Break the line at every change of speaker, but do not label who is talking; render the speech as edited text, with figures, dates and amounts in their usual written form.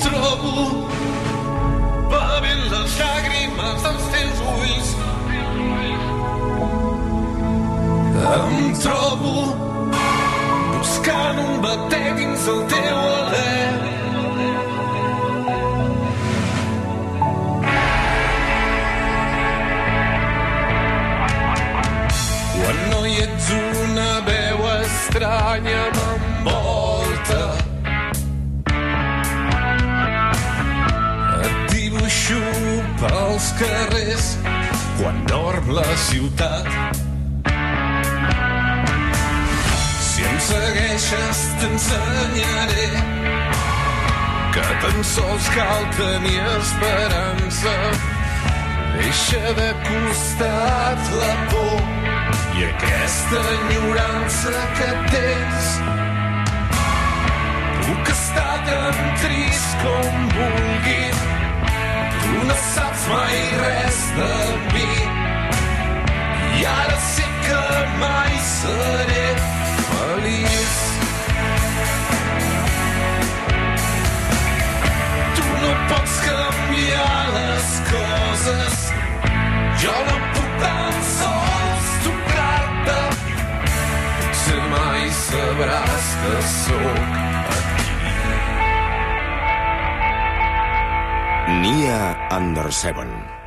trobo bevent les llàgrimes dels teus ulls. Em trobo buscant un batec dins el teu alè. Quan no hi ets una veu estranya m'envolta. Et dibuixo pels carrers quan dorm la ciutat. Si em segueixes t'ensenyaré que tan sols cal tenir esperança. Deixa de costat la por i aquesta enyorança que tens. Puc estar tan trist com vulgui, tu no saps mai res de mi. I ara sé que mai seré feliç. Tu no pots canviar les coses, jo no puc tan sols tocar-te. Potser mai sabràs que sóc aquí.
Nia Under 7.